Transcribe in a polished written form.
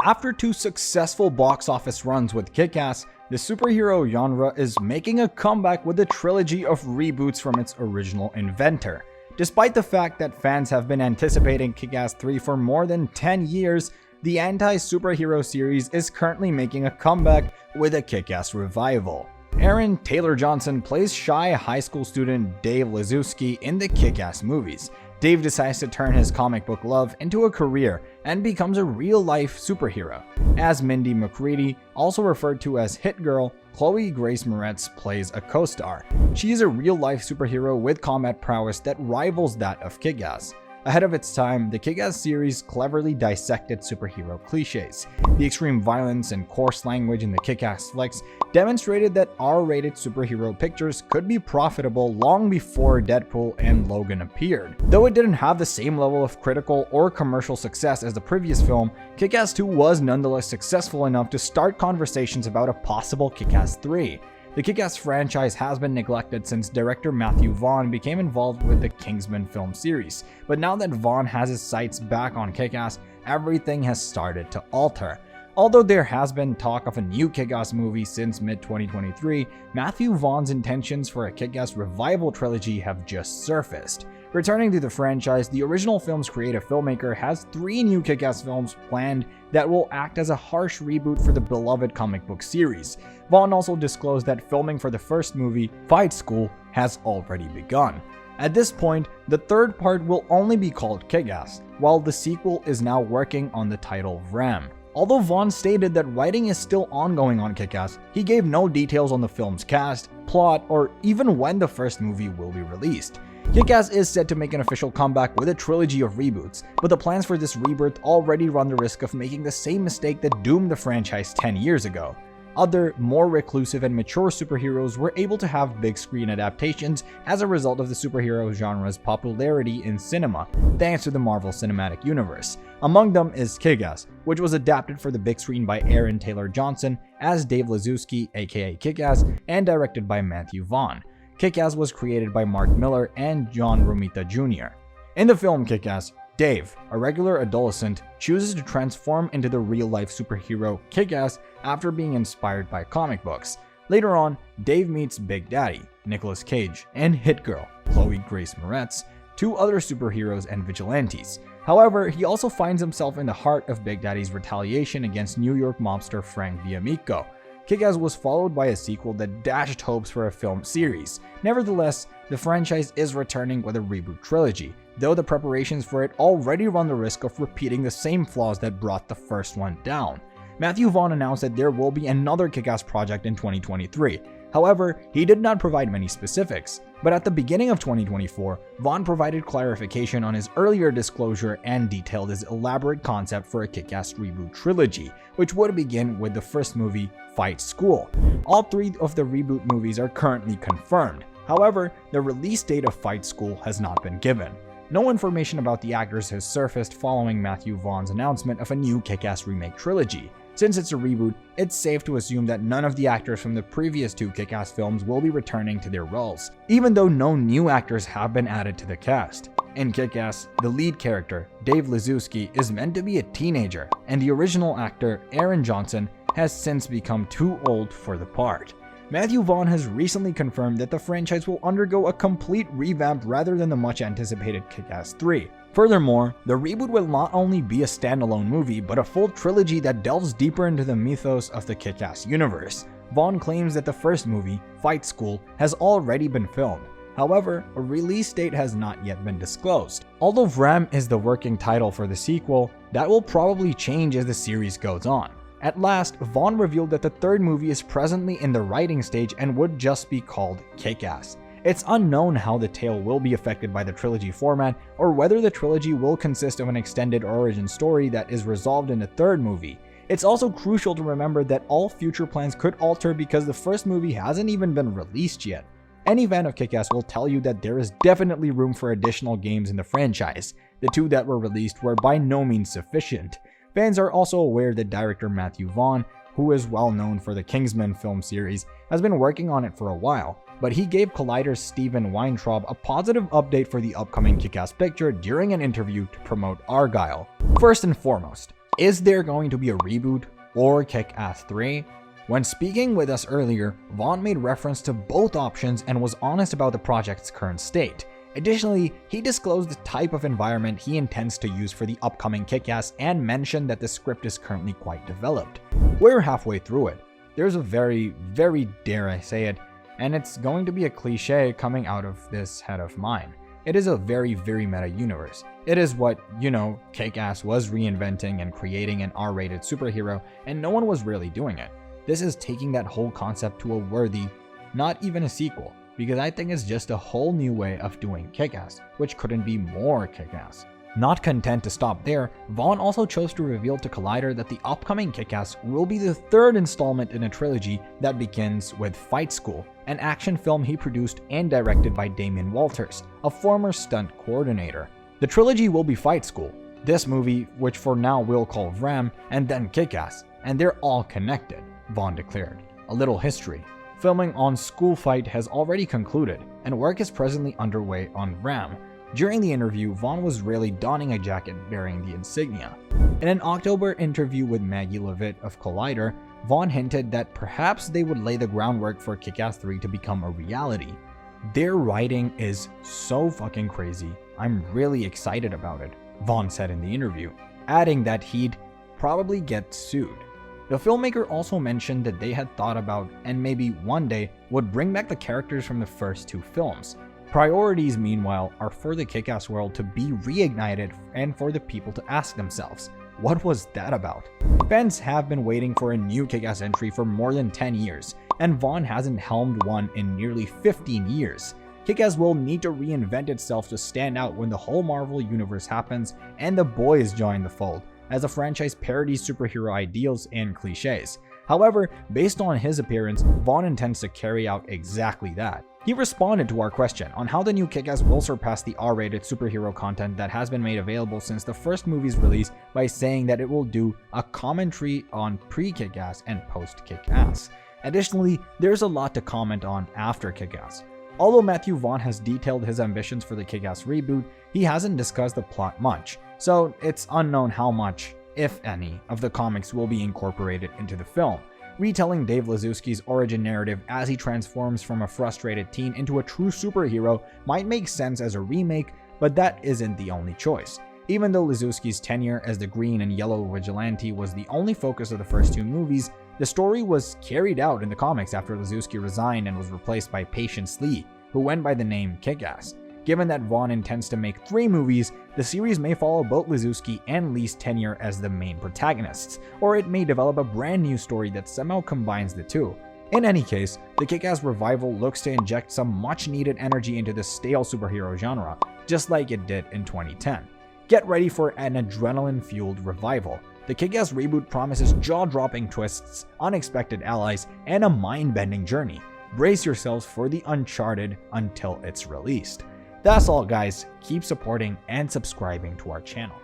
After 2 successful box office runs with Kick Ass, the superhero genre is making a comeback with a trilogy of reboots from its original inventor. Despite the fact that fans have been anticipating Kick Ass 3 for more than 10 years, the anti-superhero series is currently making a comeback with a Kick Ass revival. Aaron Taylor Johnson plays shy high school student Dave Liszewski in the Kick Ass movies. Dave decides to turn his comic book love into a career and becomes a real-life superhero. As Mindy McCready, also referred to as Hit Girl, Chloe Grace Moretz plays a co-star. She is a real-life superhero with combat prowess that rivals that of Kick Ass. Ahead of its time, the Kick Ass series cleverly dissected superhero cliches. The extreme violence and coarse language in the Kick Ass flicks demonstrated that R-rated superhero pictures could be profitable long before Deadpool and Logan appeared. Though it didn't have the same level of critical or commercial success as the previous film, Kick Ass 2 was nonetheless successful enough to start conversations about a possible Kick Ass 3. The Kick Ass franchise has been neglected since director Matthew Vaughn became involved with the Kingsman film series, but now that Vaughn has his sights back on Kick Ass, everything has started to alter. Although there has been talk of a new Kick Ass movie since mid-2023, Matthew Vaughn's intentions for a Kick Ass revival trilogy have just surfaced. Returning to the franchise, the original film's creative filmmaker has 3 new Kick Ass films planned that will act as a harsh reboot for the beloved comic book series. Vaughn also disclosed that filming for the first movie, Fight School, has already begun. At this point, the third part will only be called Kick Ass, while the sequel is now working on the title Ram. Although Vaughn stated that writing is still ongoing on Kick Ass, he gave no details on the film's cast, plot, or even when the first movie will be released. Kick Ass is set to make an official comeback with a trilogy of reboots, but the plans for this rebirth already run the risk of making the same mistake that doomed the franchise 10 years ago. Other, more reclusive and mature superheroes were able to have big screen adaptations as a result of the superhero genre's popularity in cinema, thanks to the Marvel Cinematic Universe. Among them is Kick Ass, which was adapted for the big screen by Aaron Taylor Johnson as Dave Liszewski, aka Kick Ass, and directed by Matthew Vaughn. Kick Ass was created by Mark Miller and John Romita Jr. In the film Kick Ass, Dave, a regular adolescent, chooses to transform into the real-life superhero Kick Ass after being inspired by comic books. Later on, Dave meets Big Daddy, Nicolas Cage, and Hit Girl, Chloe Grace Moretz, 2 other superheroes and vigilantes. However, he also finds himself in the heart of Big Daddy's retaliation against New York mobster Frank D'Amico. Kick Ass was followed by a sequel that dashed hopes for a film series. Nevertheless, the franchise is returning with a reboot trilogy, though the preparations for it already run the risk of repeating the same flaws that brought the first one down. Matthew Vaughn announced that there will be another Kick Ass project in 2023. However, he did not provide many specifics. But at the beginning of 2024, Vaughn provided clarification on his earlier disclosure and detailed his elaborate concept for a Kick Ass reboot trilogy, which would begin with the first movie, Fight School. All 3 of the reboot movies are currently confirmed. However, the release date of Fight School has not been given. No information about the actors has surfaced following Matthew Vaughn's announcement of a new Kick Ass remake trilogy. Since it's a reboot, it's safe to assume that none of the actors from the previous 2 Kick Ass films will be returning to their roles, even though no new actors have been added to the cast. In Kick Ass, the lead character, Dave Liszewski, is meant to be a teenager, and the original actor, Aaron Johnson, has since become too old for the part. Matthew Vaughn has recently confirmed that the franchise will undergo a complete revamp rather than the much anticipated Kick Ass 3. Furthermore, the reboot will not only be a standalone movie, but a full trilogy that delves deeper into the mythos of the Kick Ass universe. Vaughn claims that the first movie, Fight School, has already been filmed. However, a release date has not yet been disclosed. Although Ram is the working title for the sequel, that will probably change as the series goes on. At last, Vaughn revealed that the third movie is presently in the writing stage and would just be called Kick Ass. It's unknown how the tale will be affected by the trilogy format, or whether the trilogy will consist of an extended origin story that is resolved in the third movie. It's also crucial to remember that all future plans could alter because the first movie hasn't even been released yet. Any fan of Kick Ass will tell you that there is definitely room for additional games in the franchise. The 2 that were released were by no means sufficient. Fans are also aware that director Matthew Vaughn, who is well known for the Kingsman film series, has been working on it for a while, but he gave Collider's Steven Weintraub a positive update for the upcoming Kick Ass picture during an interview to promote Argyle. First and foremost, Is there going to be a reboot or Kick Ass 3? When speaking with us earlier, Vaughn made reference to both options and was honest about the project's current state. Additionally, he disclosed the type of environment he intends to use for the upcoming Kick-Ass and mentioned that the script is currently quite developed. We're halfway through it. There's a very, dare I say it, and it's going to be a cliche coming out of this head of mine. It is a very meta universe. It is what, Kick-Ass was reinventing and creating an R-rated superhero, and no one was really doing it. This is taking that whole concept to a worthy, not even a sequel, because I think it's just a whole new way of doing Kick-Ass, which couldn't be more Kick-Ass. Not content to stop there, Vaughn also chose to reveal to Collider that the upcoming Kick-Ass will be the third installment in a trilogy that begins with Fight School, an action film he produced and directed by Damien Walters, a former stunt coordinator. The trilogy will be Fight School, this movie, which for now we'll call Vram, and then Kick-Ass, and they're all connected, Vaughn declared. A little history. Filming on School Fight has already concluded, and work is presently underway on Vram. During the interview, Vaughn was really donning a jacket bearing the insignia. In an October interview with Maggie Levitt of Collider, Vaughn hinted that perhaps they would lay the groundwork for Kick-Ass 3 to become a reality. Their writing is so fucking crazy, I'm really excited about it, Vaughn said in the interview, adding that he'd probably get sued. The filmmaker also mentioned that they had thought about and maybe one day would bring back the characters from the first two films. Priorities, meanwhile, are for the Kick-Ass world to be reignited and for the people to ask themselves, what was that about? Fans have been waiting for a new Kick-Ass entry for more than 10 years, and Vaughn hasn't helmed one in nearly 15 years. Kick-Ass will need to reinvent itself to stand out when the whole Marvel universe happens and the boys join the fold, as the franchise parodies superhero ideals and cliches. However, based on his appearance, Vaughn intends to carry out exactly that. He responded to our question on how the new Kick-Ass will surpass the R-rated superhero content that has been made available since the first movie's release by saying that it will do a commentary on pre-Kick-Ass and post-Kick-Ass. Additionally, there's a lot to comment on after Kick-Ass. Although Matthew Vaughn has detailed his ambitions for the Kick-Ass reboot, he hasn't discussed the plot much, so it's unknown how much, if any, of the comics will be incorporated into the film. Retelling Dave Lazuski's origin narrative as he transforms from a frustrated teen into a true superhero might make sense as a remake, but that isn't the only choice. Even though Lazuski's tenure as the green and yellow vigilante was the only focus of the first two movies, the story was carried out in the comics after Lazuski resigned and was replaced by Patience Lee, who went by the name Kick-Ass. Given that Vaughn intends to make 3 movies, the series may follow both Lazuski and Lee's tenure as the main protagonists, or it may develop a brand new story that somehow combines the two. In any case, the Kick-Ass revival looks to inject some much needed energy into the stale superhero genre, just like it did in 2010. Get ready for an adrenaline-fueled revival. The Kick-Ass reboot promises jaw-dropping twists, unexpected allies, and a mind-bending journey. Brace yourselves for the uncharted until it's released. That's all guys, keep supporting and subscribing to our channel.